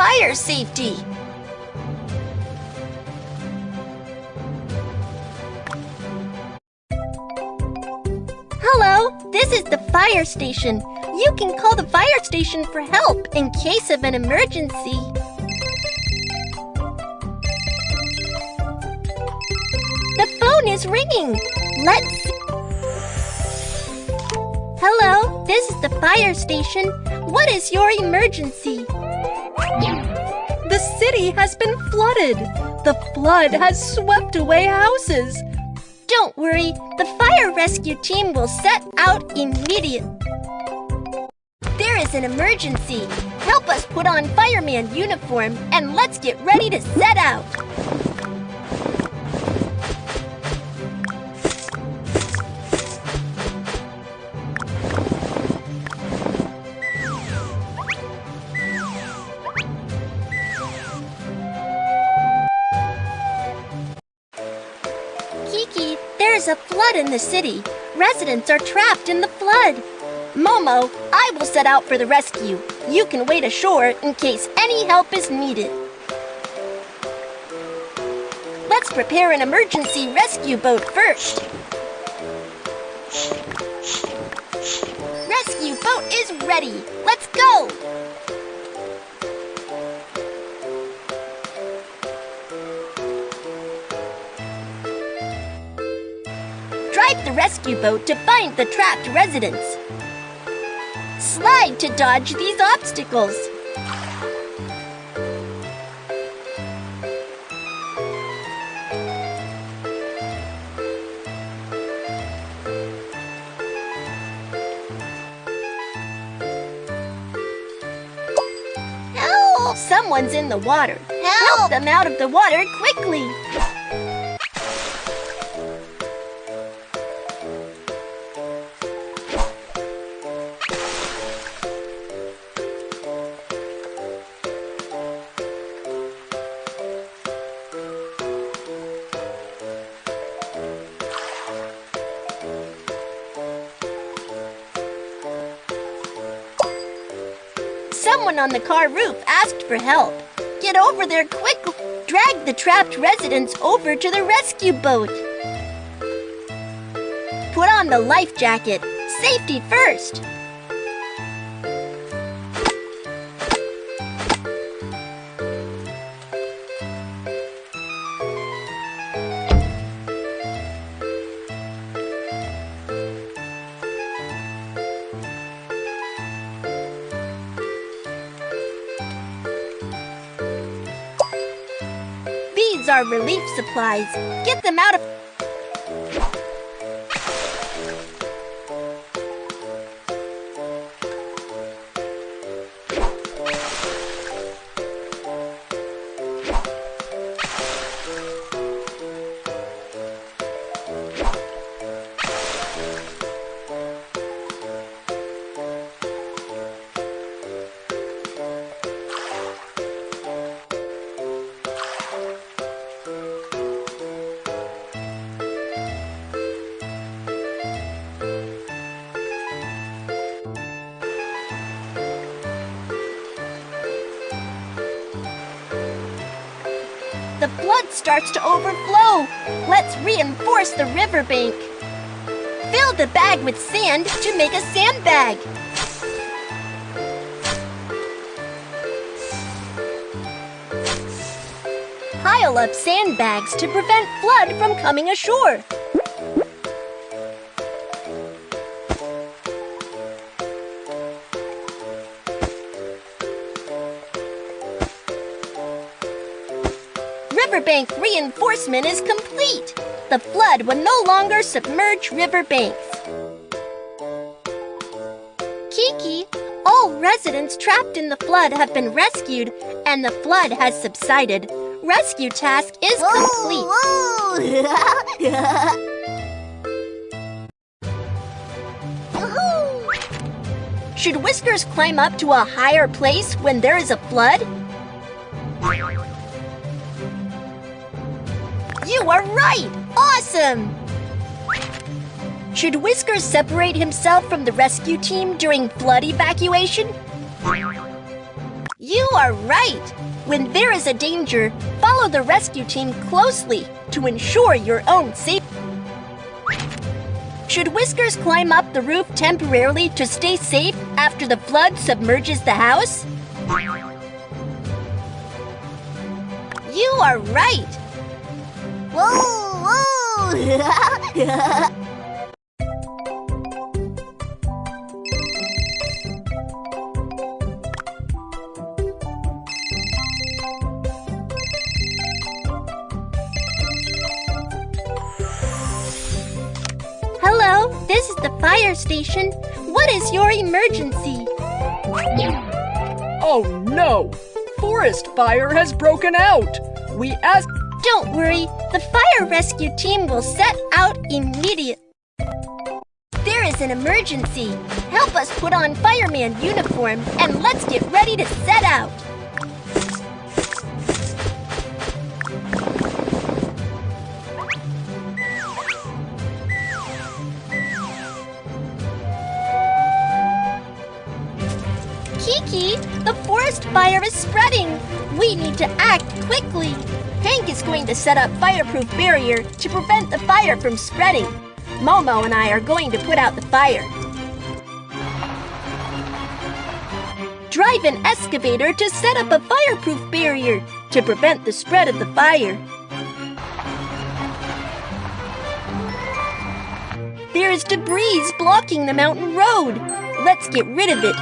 fire safety. Hello, this is the fire station. You can call the fire station for help in case of an emergency. The phone is ringing. Let's see. Hello, this is the fire station. What is your emergency? The city has been flooded. The flood has swept away houses. Don't worry, the fire rescue team will set out immediately. There is an emergency. Help us put on fireman uniform and let's get ready to set out. Kiki, there's a flood in the city. Residents are trapped in the flood. Momo, I will set out for the rescue. You can wait ashore in case any help is needed. Let's prepare an emergency rescue boat first. Rescue boat is ready. Let's go! Drive the rescue boat to find the trapped residents. Slide to dodge these obstacles. Help! Someone's in the water. Help them out of the water quickly. Someone on the car roof asked for help. Get over there quickly. Drag the trapped residents over to the rescue boat. Put on the life jacket. Safety first. These are relief supplies. Get them out of... The flood starts to overflow. Let's reinforce the riverbank. Fill the bag with sand to make a sandbag. Pile up sandbags to prevent flood from coming ashore. Riverbank reinforcement is complete. The flood will no longer submerge riverbanks. Kiki, all residents trapped in the flood have been rescued and the flood has subsided. Rescue task is complete. Should Whiskers climb up to a higher place when there is a flood? You are right! Awesome! Should Whiskers separate himself from the rescue team during flood evacuation? You are right! When there is a danger, follow the rescue team closely to ensure your own safety. Should Whiskers climb up the roof temporarily to stay safe after the flood submerges the house? You are right! Whoa, whoa! Hello, this is the fire station. What is your emergency? Oh no! Forest fire has broken out! We asked... Don't worry, the fire rescue team will set out immediately. There is an emergency. Help us put on fireman uniform and let's get ready to set out. Kiki, the forest fire is spreading. We need to act quickly. Hank is going to set up fireproof barrier to prevent the fire from spreading. Momo and I are going to put out the fire. Drive an excavator to set up a fireproof barrier to prevent the spread of the fire. There is debris blocking the mountain road. Let's get rid of it.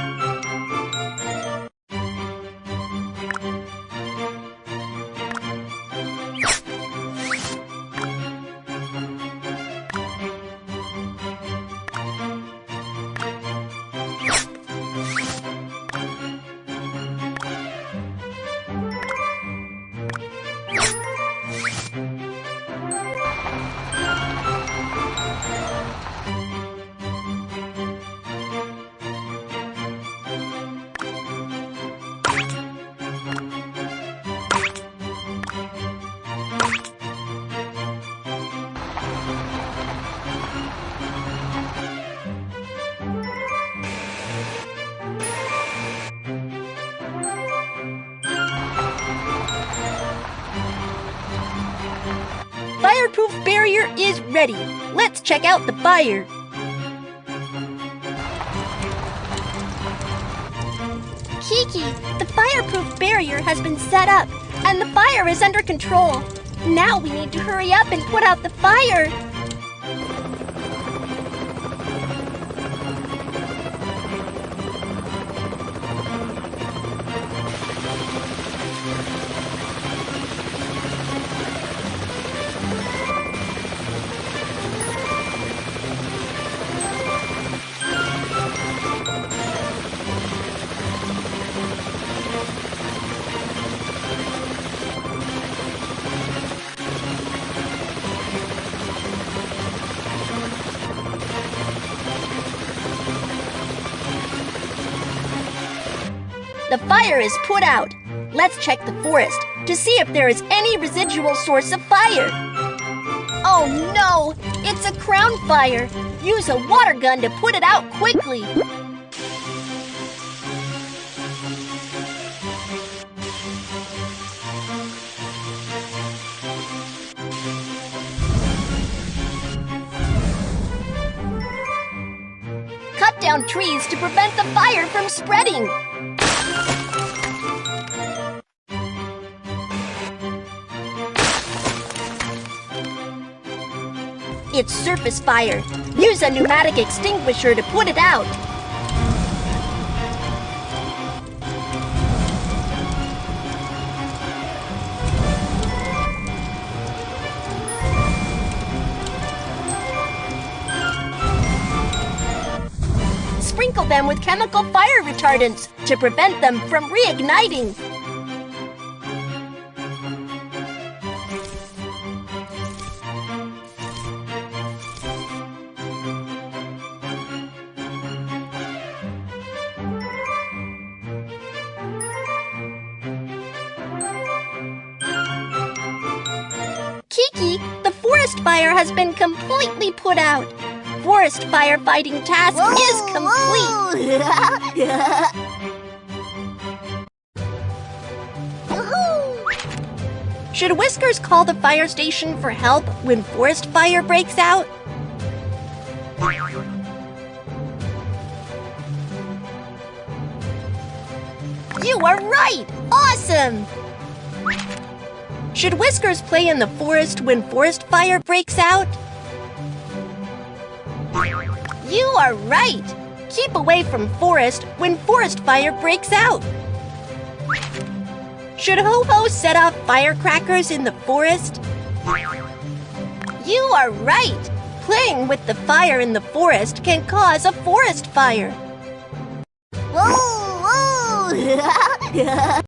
Fireproof barrier is ready. Let's check out the fire. Kiki, the fireproof barrier has been set up and the fire is under control. Now we need to hurry up and put out the fire. The fire is put out. Let's check the forest to see if there is any residual source of fire. Oh no! It's a crown fire! Use a water gun to put it out quickly. Cut down trees to prevent the fire from spreading. It's surface fire. Use a pneumatic extinguisher to put it out. Sprinkle them with chemical fire retardants to prevent them from reigniting. Kiki, the forest fire has been completely put out. Forest firefighting task is complete. Should Whiskers call the fire station for help when forest fire breaks out? You are right! Awesome! Should Whiskers play in the forest when forest fire breaks out? You are right! Keep away from forest when forest fire breaks out. Should Ho-Ho set off firecrackers in the forest? You are right! Playing with the fire in the forest can cause a forest fire. Whoa! Whoa!